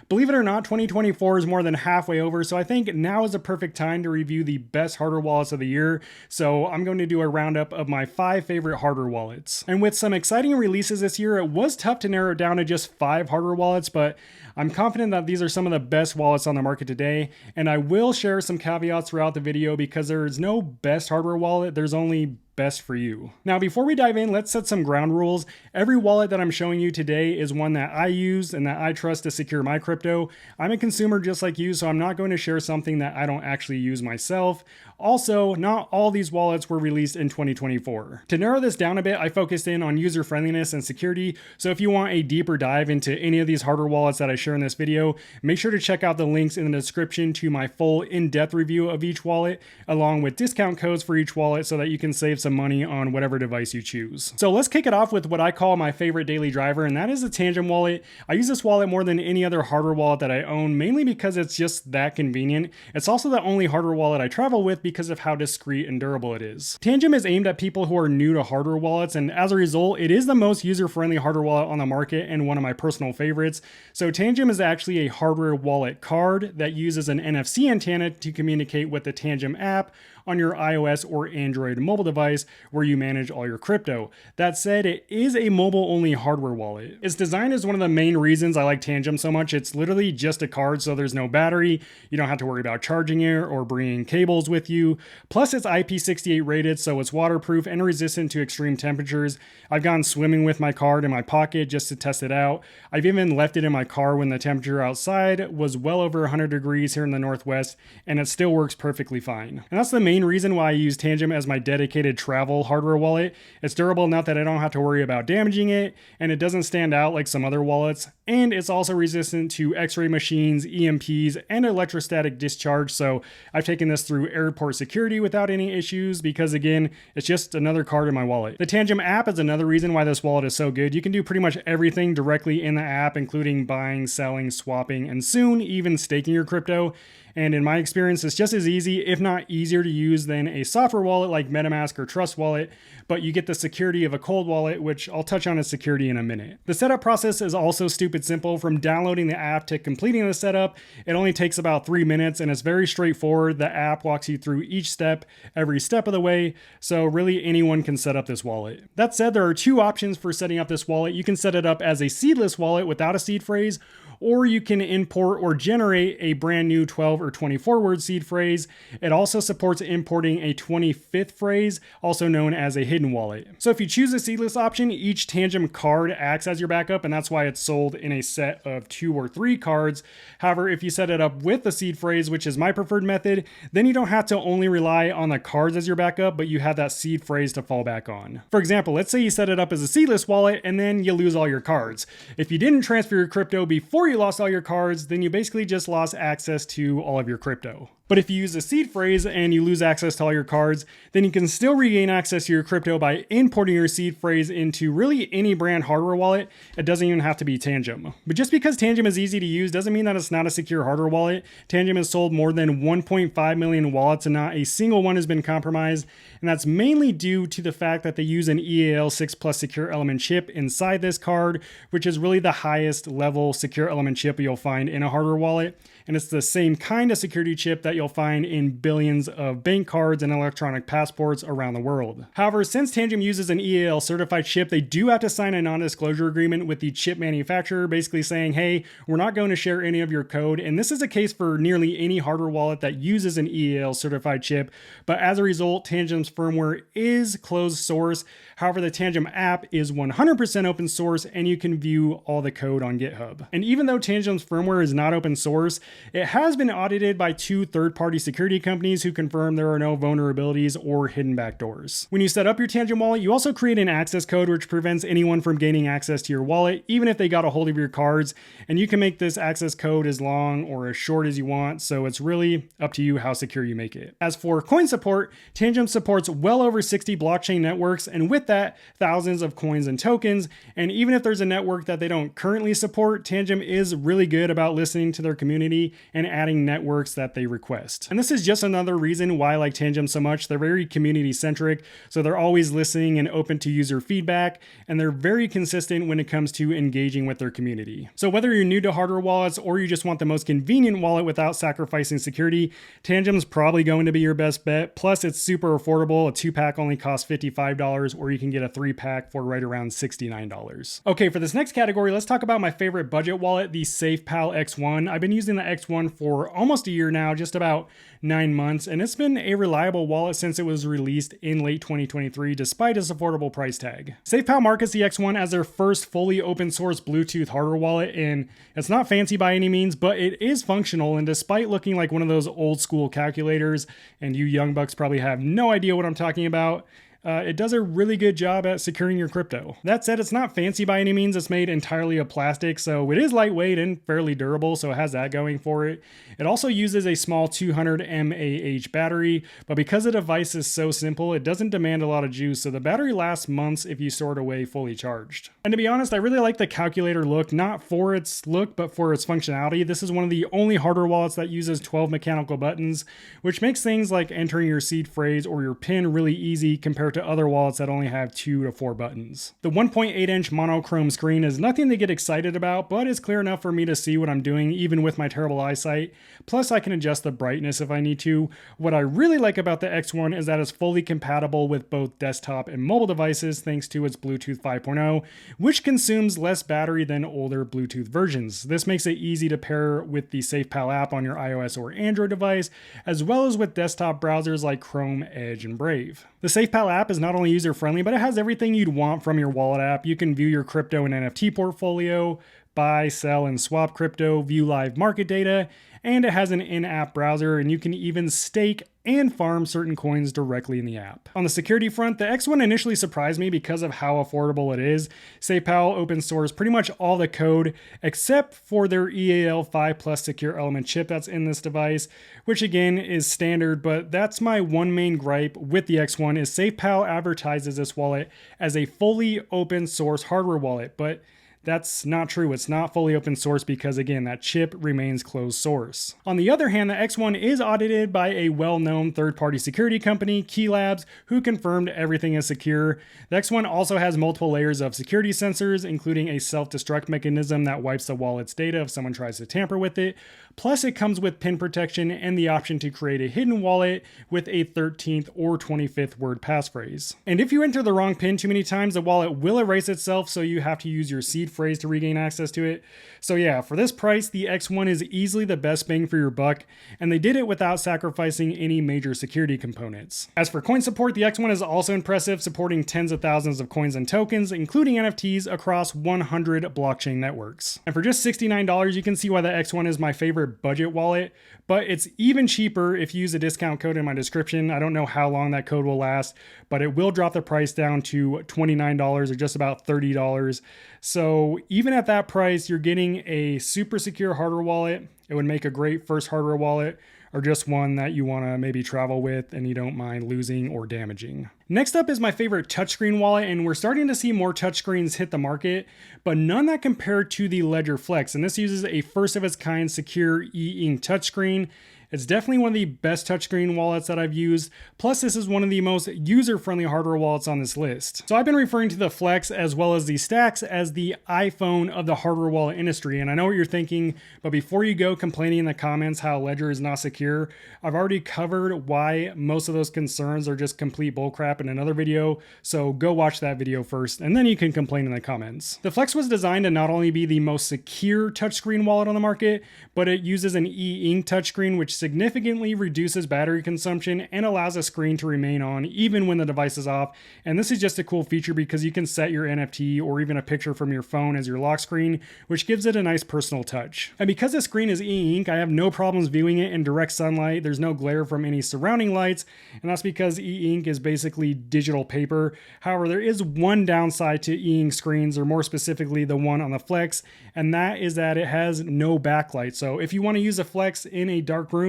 Believe it or not, 2024 is more than halfway over, so I think now is a perfect time to review the best hardware wallets of the year. So I'm going to do a roundup of my 5 favorite hardware wallets. And with some exciting releases this year, it was tough to narrow it down to just 5 hardware wallets, but I'm confident that these are some of the best wallets on the market today, and I will share some caveats throughout the video because there is no best hardware wallet, there's only best for you. Now, before we dive in, let's set some ground rules. Every wallet that I'm showing you today is one that I use and that I trust to secure my crypto. I'm a consumer just like you, so I'm not going to share something that I don't actually use myself. Also, not all these wallets were released in 2024. To narrow this down a bit, I focused in on user friendliness and security, so if you want a deeper dive into any of these hardware wallets that I share in this video, make sure to check out the links in the description to my full in-depth review of each wallet, along with discount codes for each wallet so that you can save some money on whatever device you choose. So let's kick it off with what I call my favorite daily driver, and that is the TANGEM wallet. I use this wallet more than any other hardware wallet that I own, mainly because it's just that convenient. It's also the only hardware wallet I travel with because of how discreet and durable it is. TANGEM is aimed at people who are new to hardware wallets, and as a result, it is the most user-friendly hardware wallet on the market and one of my personal favorites. So TANGEM is actually a hardware wallet card that uses an NFC antenna to communicate with the TANGEM app on your iOS or Android mobile device where you manage all your crypto. That said, it is a mobile-only hardware wallet. Its design is one of the main reasons I like TANGEM so much. It's literally just a card, so there's no battery. You don't have to worry about charging it or bringing cables with you. Plus, it's IP68 rated, so it's waterproof and resistant to extreme temperatures. I've gone swimming with my card in my pocket just to test it out. I've even left it in my car when the temperature outside was well over 100 degrees here in the Northwest, and it still works perfectly fine. And that's the main reason why I use TANGEM as my dedicated travel hardware wallet. It's durable enough that I don't have to worry about damaging it, and it doesn't stand out like some other wallets. And it's also resistant to X-ray machines, EMPs, and electrostatic discharge, so I've taken this through airport security without any issues because, again, it's just another card in my wallet. The TANGEM app is another reason why this wallet is so good. You can do pretty much everything directly in the app, including buying, selling, swapping, and soon even staking your crypto. And in my experience, it's just as easy, if not easier to use than a software wallet like MetaMask or Trust Wallet, but you get the security of a cold wallet, which I'll touch on its security in a minute. The setup process is also stupid simple. From downloading the app to completing the setup, it only takes about 3 minutes and it's very straightforward. The app walks you through each step, every step of the way, so really anyone can set up this wallet. That said, there are 2 options for setting up this wallet. You can set it up as a seedless wallet without a seed phrase, or you can import or generate a brand new 12 or 24 word seed phrase. It also supports importing a 25th phrase, also known as a hidden wallet. So if you choose a seedless option, each TANGEM card acts as your backup, and that's why it's sold in a set of 2 or 3 cards. However, if you set it up with the seed phrase, which is my preferred method, then you don't have to only rely on the cards as your backup, but you have that seed phrase to fall back on. For example, let's say you set it up as a seedless wallet and then you lose all your cards. If you didn't transfer your crypto before you lost all your cards, then you basically just lost access to all of your crypto. But if you use a seed phrase and you lose access to all your cards, then you can still regain access to your crypto by importing your seed phrase into really any brand hardware wallet. It doesn't even have to be TANGEM. But just because TANGEM is easy to use doesn't mean that it's not a secure hardware wallet. TANGEM has sold more than 1.5 million wallets and not a single one has been compromised. And that's mainly due to the fact that they use an EAL6 Plus secure element chip inside this card, which is really the highest level secure element chip you'll find in a hardware wallet. And it's the same kind of security chip that you'll find in billions of bank cards and electronic passports around the world. However, since TANGEM uses an EAL certified chip, they do have to sign a non-disclosure agreement with the chip manufacturer, basically saying, hey, we're not going to share any of your code. And this is a case for nearly any hardware wallet that uses an EAL certified chip. But as a result, TANGEM's firmware is closed source. However, the TANGEM app is 100% open source and you can view all the code on GitHub. And even though TANGEM's firmware is not open source, it has been audited by 2 third-party security companies who confirm there are no vulnerabilities or hidden backdoors. When you set up your TANGEM wallet, you also create an access code which prevents anyone from gaining access to your wallet, even if they got a hold of your cards. And you can make this access code as long or as short as you want, so it's really up to you how secure you make it. As for coin support, TANGEM supports well over 60 blockchain networks, and with that, thousands of coins and tokens. And even if there's a network that they don't currently support, TANGEM is really good about listening to their community and adding networks that they request request. And this is just another reason why I like TANGEM so much. They're very community centric, so they're always listening and open to user feedback, and they're very consistent when it comes to engaging with their community. So whether you're new to hardware wallets or you just want the most convenient wallet without sacrificing security, TANGEM's probably going to be your best bet. Plus, it's super affordable. A 2-pack only costs $55, or you can get a 3-pack for right around $69. Okay, for this next category, let's talk about my favorite budget wallet, the SAFEPAL X1. I've been using the X1 for almost a year now, just about 9 months, and it's been a reliable wallet since it was released in late 2023, despite its affordable price tag. SAFEPAL markets the X1 as their first fully open source Bluetooth hardware wallet, and it's not fancy by any means, but it is functional, and despite looking like one of those old school calculators, and you young bucks probably have no idea what I'm talking about, it does a really good job at securing your crypto. That said, it's not fancy by any means. It's made entirely of plastic, so it is lightweight and fairly durable, so it has that going for it. It also uses a small 200 mAh battery, but because the device is so simple, it doesn't demand a lot of juice, so the battery lasts months if you store it away fully charged. And to be honest, I really like the calculator look, not for its look, but for its functionality. This is one of the only hardware wallets that uses 12 mechanical buttons, which makes things like entering your seed phrase or your PIN really easy compared to other wallets that only have 2 to 4 buttons. The 1.8-inch monochrome screen is nothing to get excited about, but it's clear enough for me to see what I'm doing even with my terrible eyesight. Plus, I can adjust the brightness if I need to. What I really like about the X1 is that it's fully compatible with both desktop and mobile devices thanks to its Bluetooth 5.0, which consumes less battery than older Bluetooth versions. This makes it easy to pair with the SAFEPAL app on your iOS or Android device, as well as with desktop browsers like Chrome, Edge, and Brave. The SAFEPAL app is not only user-friendly, but it has everything you'd want from your wallet app. You can view your crypto and NFT portfolio, buy, sell, and swap crypto, view live market data, and it has an in-app browser, and you can even stake and farm certain coins directly in the app. On the security front, the X1 initially surprised me because of how affordable it is. SAFEPAL open source pretty much all the code except for their EAL5 Plus secure element chip that's in this device, which again is standard, but that's my one main gripe with the X1 is SAFEPAL advertises this wallet as a fully open source hardware wallet, but that's not true. It's not fully open source because, again, that chip remains closed source. On the other hand, the X1 is audited by a well-known third-party security company, Keylabs, who confirmed everything is secure. The X1 also has multiple layers of security sensors, including a self-destruct mechanism that wipes the wallet's data if someone tries to tamper with it. Plus, it comes with PIN protection and the option to create a hidden wallet with a 13th or 25th word passphrase. And if you enter the wrong PIN too many times, the wallet will erase itself, so you have to use your seed phrase to regain access to it. So yeah, for this price, the X1 is easily the best bang for your buck, and they did it without sacrificing any major security components. As for coin support, the X1 is also impressive, supporting tens of thousands of coins and tokens, including NFTs, across 100 blockchain networks. And for just $69, you can see why the X1 is my favorite budget wallet, but it's even cheaper if you use a discount code in my description. I don't know how long that code will last, but it will drop the price down to $29 or just about $30. So even at that price, you're getting a super secure hardware wallet. It would make a great first hardware wallet, or just one that you want to maybe travel with and you don't mind losing or damaging. Next up is my favorite touchscreen wallet, and we're starting to see more touchscreens hit the market, but none that compare to the Ledger Flex, and this uses a first of its kind secure e-ink touchscreen. It's definitely one of the best touchscreen wallets that I've used. Plus, this is one of the most user-friendly hardware wallets on this list. So I've been referring to the Flex as well as the Stacks as the iPhone of the hardware wallet industry. And I know what you're thinking, but before you go complaining in the comments how Ledger is not secure, I've already covered why most of those concerns are just complete bullcrap in another video. So go watch that video first, and then you can complain in the comments. The Flex was designed to not only be the most secure touchscreen wallet on the market, but it uses an e-ink touchscreen, which significantly reduces battery consumption and allows a screen to remain on even when the device is off. And this is just a cool feature because you can set your NFT or even a picture from your phone as your lock screen, which gives it a nice personal touch. And because the screen is e-ink, I have no problems viewing it in direct sunlight. There's no glare from any surrounding lights, and that's because e-ink is basically digital paper. However, there is one downside to e-ink screens, or more specifically the one on the Flex, and that is that it has no backlight. So if you want to use a Flex in a dark room,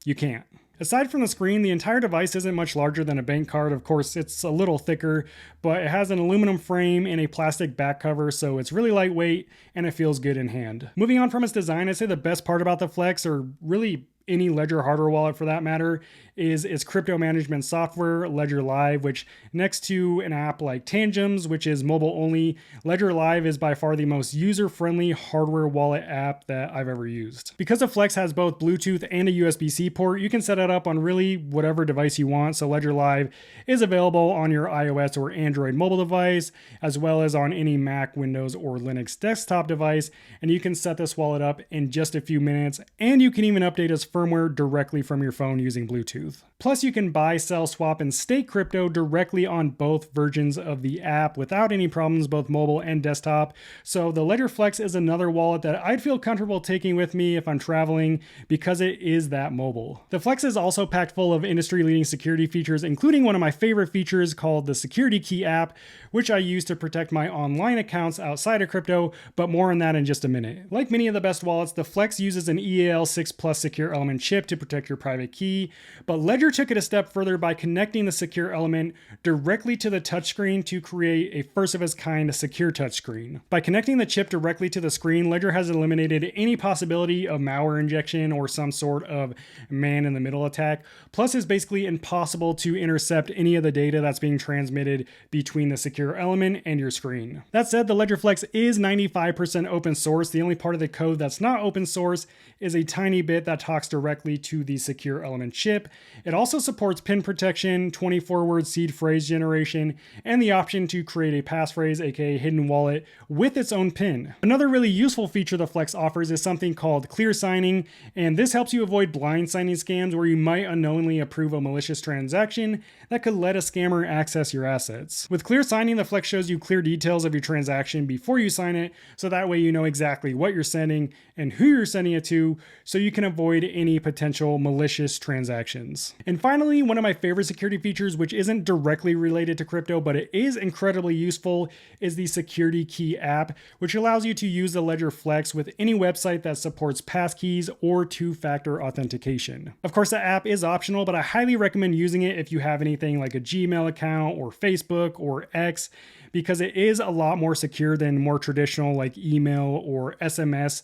you can't. Aside from the screen, the entire device isn't much larger than a bank card. Of course, it's a little thicker, but it has an aluminum frame and a plastic back cover, so it's really lightweight and it feels good in hand. Moving on from its design, I'd say the best part about the Flex, or really any Ledger hardware wallet for that matter is its crypto management software, Ledger Live, which next to an app like TANGEM's, which is mobile only, Ledger Live is by far the most user-friendly hardware wallet app that I've ever used. Because the Flex has both Bluetooth and a USB-C port, you can set it up on really whatever device you want. So Ledger Live is available on your iOS or Android mobile device, as well as on any Mac, Windows, or Linux desktop device. And you can set this wallet up in just a few minutes, and you can even update its firmware directly from your phone using Bluetooth. Plus, you can buy, sell, swap, and stake crypto directly on both versions of the app without any problems, both mobile and desktop. So the Ledger Flex is another wallet that I'd feel comfortable taking with me if I'm traveling because it is that mobile. The Flex is also packed full of industry-leading security features, including one of my favorite features called the Security Key app, which I use to protect my online accounts outside of crypto, but more on that in just a minute. Like many of the best wallets, the Flex uses an EAL6 Plus secure element chip to protect your private key, but Ledger took it a step further by connecting the secure element directly to the touchscreen to create a first-of-its-kind secure touchscreen. By connecting the chip directly to the screen, Ledger has eliminated any possibility of malware injection or some sort of man-in-the-middle attack. Plus, it's basically impossible to intercept any of the data that's being transmitted between the secure element and your screen. That said, the Ledger Flex is 95% open source. The only part of the code that's not open source is a tiny bit that talks directly to the secure element chip. It also supports PIN protection, 24-word seed phrase generation, and the option to create a passphrase, aka hidden wallet, with its own PIN. Another really useful feature the Flex offers is something called clear signing, and this helps you avoid blind signing scams where you might unknowingly approve a malicious transaction that could let a scammer access your assets. With clear signing, the Flex shows you clear details of your transaction before you sign it, so that way you know exactly what you're sending and who you're sending it to, so you can avoid any potential malicious transactions. And finally, one of my favorite security features, which isn't directly related to crypto, but it is incredibly useful, is the Security Key app, which allows you to use the Ledger Flex with any website that supports passkeys or two-factor authentication. Of course, the app is optional, but I highly recommend using it if you have anything like a Gmail account or Facebook or X, because it is a lot more secure than more traditional like email or SMS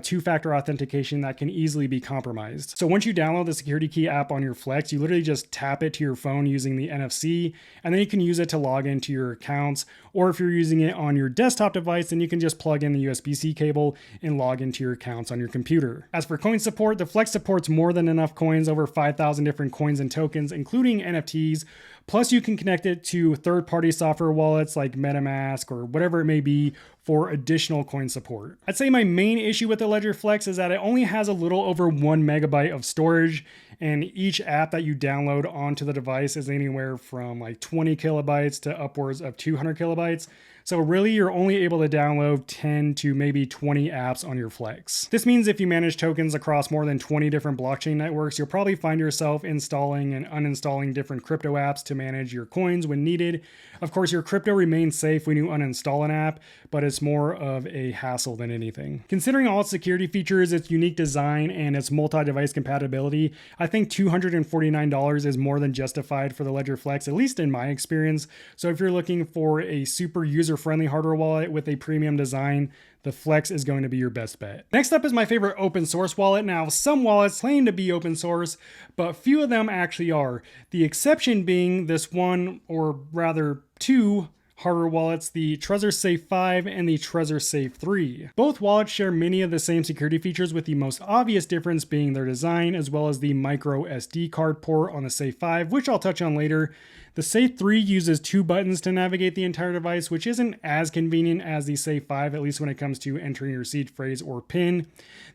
two-factor authentication that can easily be compromised. So once you download the Security Key app on your Flex, you literally just tap it to your phone using the NFC, and then you can use it to log into your accounts. Or if you're using it on your desktop device, then you can just plug in the USB-C cable and log into your accounts on your computer. As for coin support, the Flex supports more than enough coins, over 5,000 different coins and tokens, including NFTs. Plus, you can connect it to third-party software wallets like MetaMask or whatever it may be for additional coin support. I'd say my main issue with the Ledger Flex is that it only has a little over 1 megabyte of storage, and each app that you download onto the device is anywhere from like 20 kilobytes to upwards of 200 kilobytes. So really, you're only able to download 10 to maybe 20 apps on your Flex. This means if you manage tokens across more than 20 different blockchain networks, you'll probably find yourself installing and uninstalling different crypto apps to manage your coins when needed. Of course, your crypto remains safe when you uninstall an app, but it's more of a hassle than anything. Considering all its security features, its unique design, and its multi-device compatibility, I think $249 is more than justified for the Ledger Flex, at least in my experience. So if you're looking for a super user-friendly hardware wallet with a premium design, the Flex is going to be your best bet. Next up is my favorite open source wallet. Now, some wallets claim to be open source, but few of them actually are. The exception being this one, or rather two, hardware wallets, the TREZOR Safe 5 and the TREZOR Safe 3. Both wallets share many of the same security features, with the most obvious difference being their design, as well as the micro SD card port on the Safe 5, which I'll touch on later. The Safe 3 uses 2 buttons to navigate the entire device, which isn't as convenient as the Safe 5, at least when it comes to entering your seed phrase or PIN.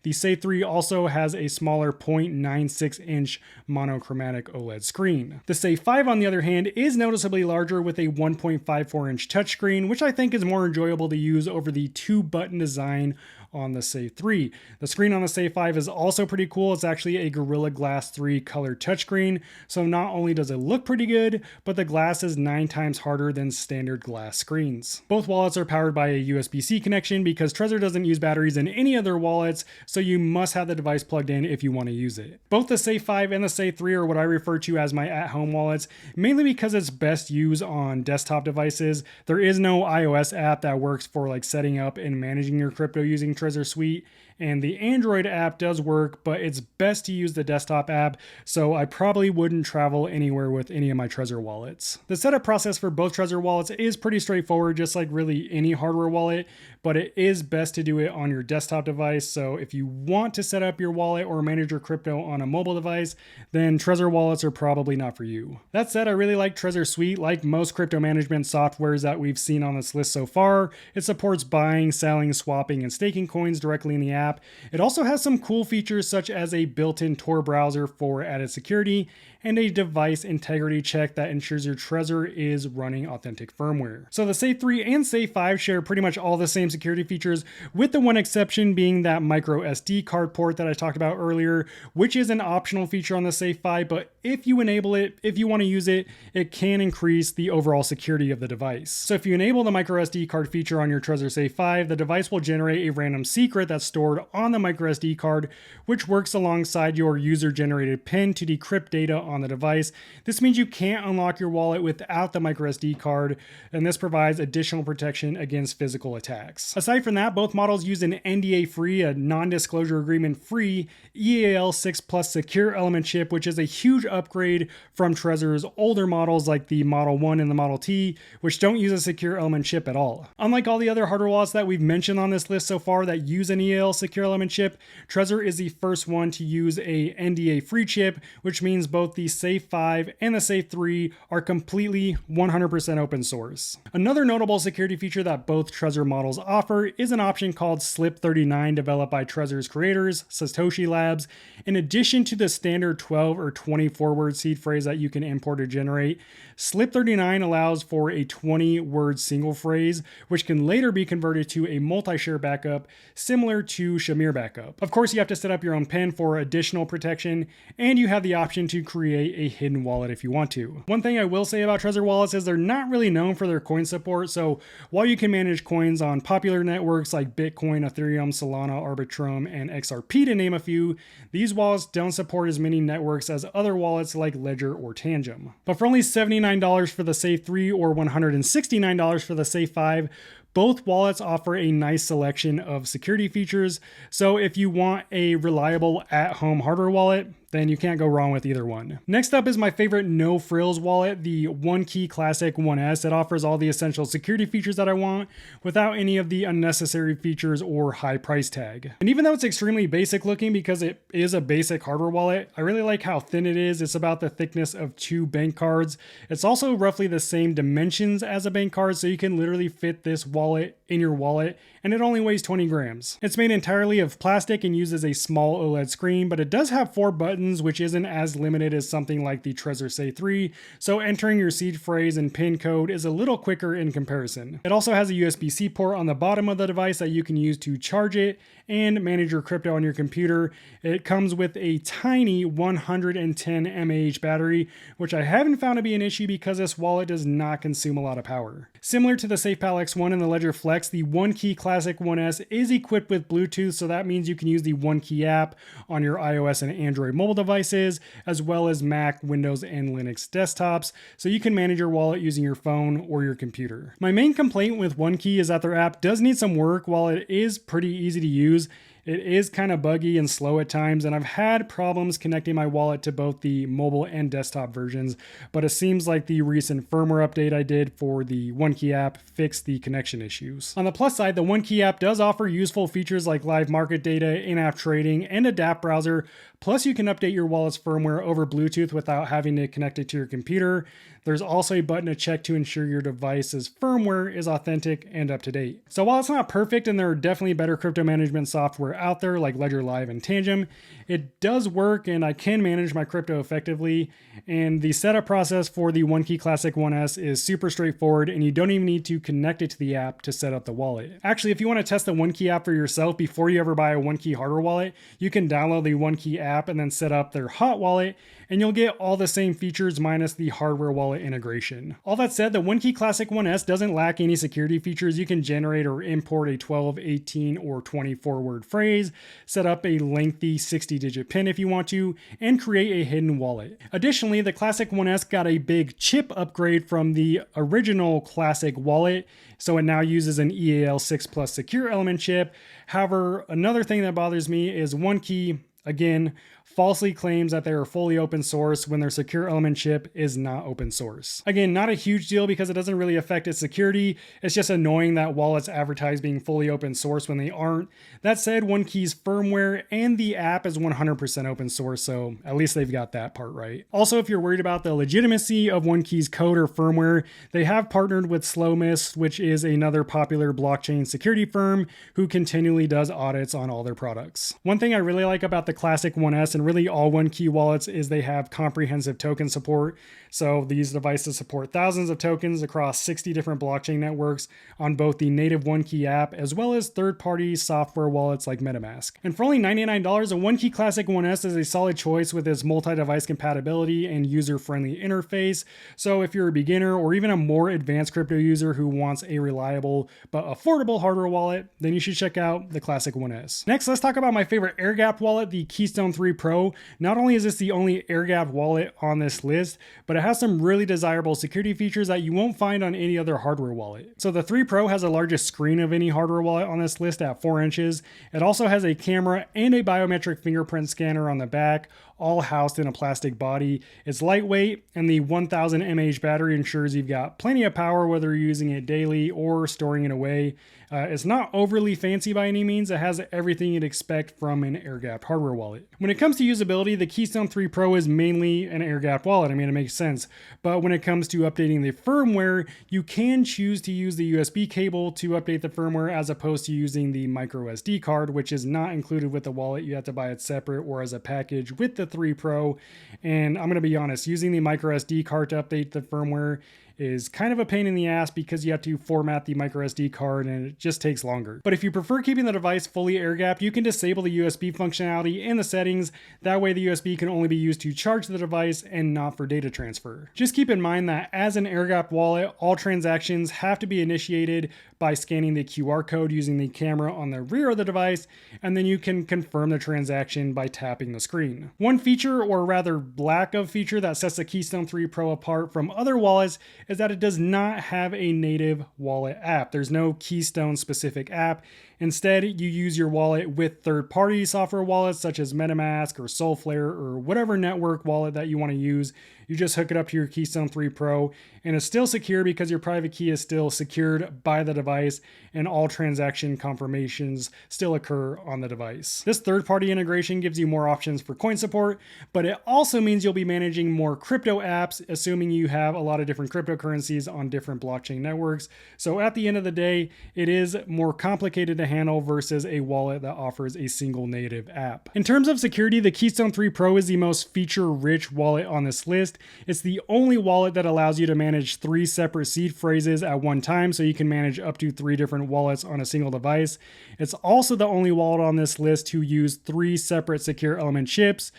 The Safe 3 also has a smaller 0.96-inch monochromatic OLED screen. The Safe 5, on the other hand, is noticeably larger with a 1.54-inch touchscreen, which I think is more enjoyable to use over the 2-button design on the Safe 3. The screen on the Safe 5 is also pretty cool. It's actually a Gorilla Glass 3 color touchscreen, so not only does it look pretty good, but the glass is 9 times harder than standard glass screens. Both wallets are powered by a USB-C connection because TREZOR doesn't use batteries in any other wallets, so you must have the device plugged in if you want to use it. Both the Safe 5 and the Safe 3 are what I refer to as my at-home wallets, mainly because it's best used on desktop devices. There is no iOS app that works for like setting up and managing your crypto using TREZOR Suite, and the Android app does work, but it's best to use the desktop app, so I probably wouldn't travel anywhere with any of my Trezor wallets. The setup process for both Trezor wallets is pretty straightforward, just like really any hardware wallet, but it is best to do it on your desktop device. So if you want to set up your wallet or manage your crypto on a mobile device, then Trezor wallets are probably not for you. That said, I really like Trezor Suite. Like most crypto management softwares that we've seen on this list so far, it supports buying, selling, swapping, and staking coins directly in the app. It also has some cool features such as a built-in Tor browser for added security and a device integrity check that ensures your Trezor is running authentic firmware. So the Safe 3 and Safe 5 share pretty much all the same security features, with the one exception being that micro SD card port that I talked about earlier, which is an optional feature on the Safe 5, but if you enable it, if you want to use it, it can increase the overall security of the device. So if you enable the micro SD card feature on your Trezor Safe 5, the device will generate a random secret that's stored on the micro SD card, which works alongside your user-generated PIN to decrypt data on the device. This means you can't unlock your wallet without the micro SD card, and this provides additional protection against physical attacks. Aside from that, both models use an NDA-free, a non-disclosure agreement-free EAL6 Plus secure element chip, which is a huge upgrade from Trezor's older models like the Model 1 and the Model T, which don't use a secure element chip at all. Unlike all the other hardware wallets that we've mentioned on this list so far that use an EAL secure element chip, Trezor is the first one to use a NDA-free chip, which means both the Safe 5 and the Safe 3 are completely 100% open source. Another notable security feature that both Trezor models offer is an option called Slip39 developed by Trezor's creators, Satoshi Labs. In addition to the standard 12 or 24 word seed phrase that you can import or generate, Slip39 allows for a 20-word single phrase, which can later be converted to a multi-share backup similar to Shamir backup. Of course, you have to set up your own PIN for additional protection, and you have the option to create a hidden wallet if you want to. One thing I will say about Trezor wallets is they're not really known for their coin support, so while you can manage coins on popular networks like Bitcoin, Ethereum, Solana, Arbitrum, and XRP to name a few, these wallets don't support as many networks as other wallets like Ledger or Tangem. But for only $79 for the Safe 3 or $169 for the Safe 5, both wallets offer a nice selection of security features, so if you want a reliable at-home hardware wallet, then you can't go wrong with either one. Next up is my favorite no frills wallet, the ONEKEY Classic 1S. It offers all the essential security features that I want without any of the unnecessary features or high price tag. And even though it's extremely basic looking because it is a basic hardware wallet, I really like how thin it is. It's about the thickness of 2 bank cards. It's also roughly the same dimensions as a bank card, so you can literally fit this wallet in your wallet, and it only weighs 20 grams. It's made entirely of plastic and uses a small OLED screen, but it does have 4 buttons, which isn't as limited as something like the Trezor Safe 3, so entering your seed phrase and PIN code is a little quicker in comparison. It also has a USB-C port on the bottom of the device that you can use to charge it and manage your crypto on your computer. It comes with a tiny 110 mAh battery, which I haven't found to be an issue because this wallet does not consume a lot of power. Similar to the SAFEPAL X1 and the Ledger Flex, the ONEKEY Classic 1S is equipped with Bluetooth, so that means you can use the ONEKEY app on your iOS and Android mobile devices, as well as Mac, Windows, and Linux desktops, so you can manage your wallet using your phone or your computer. My main complaint with ONEKEY is that their app does need some work. While it is pretty easy to use, it is kind of buggy and slow at times, and I've had problems connecting my wallet to both the mobile and desktop versions, but it seems like the recent firmware update I did for the ONEKEY app fixed the connection issues. On the plus side, the ONEKEY app does offer useful features like live market data, in-app trading, and a dApp browser, plus you can update your wallet's firmware over Bluetooth without having to connect it to your computer. There's also a button to check to ensure your device's firmware is authentic and up to date. So while it's not perfect and there are definitely better crypto management software out there like Ledger Live and TANGEM, it does work and I can manage my crypto effectively. And the setup process for the ONEKEY Classic 1S is super straightforward, and you don't even need to connect it to the app to set up the wallet. Actually, if you want to test the ONEKEY app for yourself before you ever buy a ONEKEY hardware wallet, you can download the ONEKEY app and then set up their hot wallet, and you'll get all the same features minus the hardware wallet wallet integration. All that said, the ONEKEY Classic 1S doesn't lack any security features. You can generate or import a 12, 18, or 24 word phrase, set up a lengthy 60-digit PIN if you want to, and create a hidden wallet. Additionally, the Classic 1S got a big chip upgrade from the original Classic wallet, so it now uses an EAL6 Plus secure element chip. However, another thing that bothers me is ONEKEY, again, falsely claims that they are fully open source when their secure element chip is not open source. Again, not a huge deal because it doesn't really affect its security. It's just annoying that wallets advertise being fully open source when they aren't. That said, ONEKEY's firmware and the app is 100% open source, so at least they've got that part right. Also, if you're worried about the legitimacy of ONEKEY's code or firmware, they have partnered with Slowmist, which is another popular blockchain security firm who continually does audits on all their products. One thing I really like about the Classic 1S and really all ONEKEY wallets is they have comprehensive token support. So these devices support thousands of tokens across 60 different blockchain networks on both the native ONEKEY app as well as third-party software wallets like MetaMask. And for only $99, a ONEKEY Classic 1S is a solid choice with its multi-device compatibility and user-friendly interface. So if you're a beginner or even a more advanced crypto user who wants a reliable but affordable hardware wallet, then you should check out the Classic 1S. Next, let's talk about my favorite air-gapped wallet, the KEYSTONE 3 Pro. Not only is this the only air-gapped wallet on this list, but it has some really desirable security features that you won't find on any other hardware wallet. So the 3 Pro has the largest screen of any hardware wallet on this list at 4 inches. It also has a camera and a biometric fingerprint scanner on the back, all housed in a plastic body. It's lightweight, and the 1000 mAh battery ensures you've got plenty of power whether you're using it daily or storing it away. It's not overly fancy by any means. It has everything you'd expect from an air-gapped hardware wallet. When it comes to usability, the KEYSTONE 3 Pro is mainly an air-gapped wallet. I mean, it makes sense. But when it comes to updating the firmware, you can choose to use the USB cable to update the firmware as opposed to using the micro SD card, which is not included with the wallet. You have to buy it separate or as a package with the 3 Pro. And I'm going to be honest, using the micro SD card to update the firmware is kind of a pain in the ass because you have to format the micro SD card and it just takes longer. But if you prefer keeping the device fully air-gapped, you can disable the USB functionality in the settings. That way the USB can only be used to charge the device and not for data transfer. Just keep in mind that as an air-gapped wallet, all transactions have to be initiated by scanning the QR code using the camera on the rear of the device, and then you can confirm the transaction by tapping the screen. One feature, or rather lack of feature, that sets the KEYSTONE 3 Pro apart from other wallets is that it does not have a native wallet app. There's no Keystone specific app. Instead, you use your wallet with third-party software wallets such as MetaMask or Solflare or whatever network wallet that you want to use. You just hook it up to your KEYSTONE 3 Pro, and it's still secure because your private key is still secured by the device, and all transaction confirmations still occur on the device. This third-party integration gives you more options for coin support, but it also means you'll be managing more crypto apps, assuming you have a lot of different cryptocurrencies on different blockchain networks. So at the end of the day, it is more complicated to handle versus a wallet that offers a single native app. In terms of security, the KEYSTONE 3 Pro is the most feature-rich wallet on this list. It's the only wallet that allows you to manage 3 separate seed phrases at one time, so you can manage up to 3 different wallets on a single device. It's also the only wallet on this list to use 3 separate secure element chips,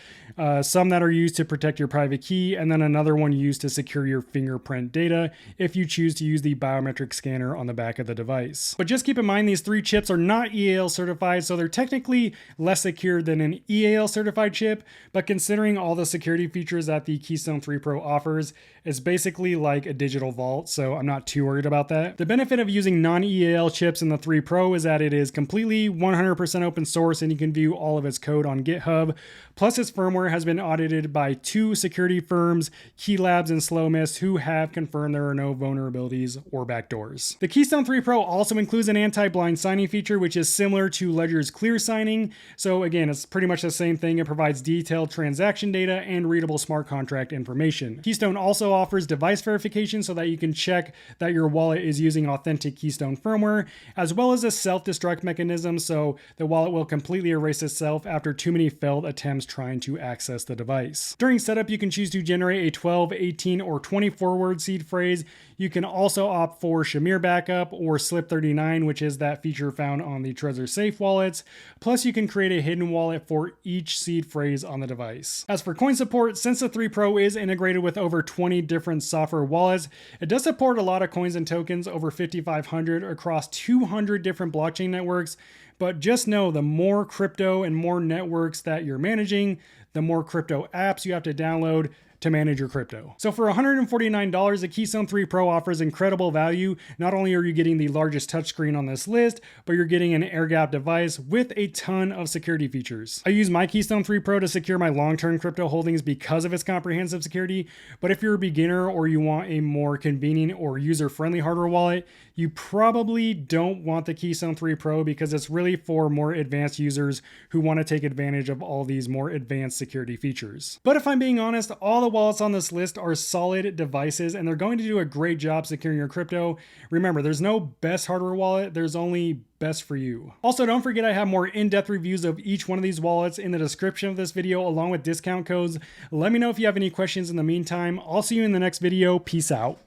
some that are used to protect your private key, and then another one used to secure your fingerprint data if you choose to use the biometric scanner on the back of the device. But just keep in mind these 3 chips are not EAL certified, so they're technically less secure than an EAL certified chip, but considering all the security features that the KEYSTONE 3 Pro offers, it's basically like a digital vault, so I'm not too worried about that. The benefit of using non-EAL chips in the 3 Pro is that it is completely 100% open source and you can view all of its code on GitHub. Plus, its firmware has been audited by 2 security firms, Keylabs and Slowmist, who have confirmed there are no vulnerabilities or backdoors. The KEYSTONE 3 Pro also includes an anti-blind signing feature, which is similar to Ledger's clear signing. So again, it's pretty much the same thing. It provides detailed transaction data and readable smart contract information. KEYSTONE also offers device verification so that you can check that your wallet is using authentic KEYSTONE firmware, as well as a self-destruct mechanism so the wallet will completely erase itself after too many failed attempts trying to access the device. During setup, you can choose to generate a 12, 18, or 24 word seed phrase You can also opt for Shamir backup or Slip39, which is that feature found on the TREZOR Safe wallets. Plus, you can create a hidden wallet for each seed phrase on the device. As for coin support, since the 3 Pro is integrated with over 20 different software wallets, it does support a lot of coins and tokens, over 5,500 across 200 different blockchain networks. But just know, the more crypto and more networks that you're managing, the more crypto apps you have to download to manage your crypto. So for $149, the Keystone 3 Pro offers incredible value. Not only are you getting the largest touchscreen on this list, but you're getting an air-gapped device with a ton of security features. I use my Keystone 3 Pro to secure my long-term crypto holdings because of its comprehensive security, but if you're a beginner or you want a more convenient or user-friendly hardware wallet, you probably don't want the Keystone 3 Pro because it's really for more advanced users who want to take advantage of all these more advanced security features. But if I'm being honest, all the wallets on this list are solid devices and they're going to do a great job securing your crypto. Remember, there's no best hardware wallet, there's only best for you. Also, don't forget I have more in-depth reviews of each one of these wallets in the description of this video along with discount codes. Let me know if you have any questions in the meantime. I'll see you in the next video. Peace out.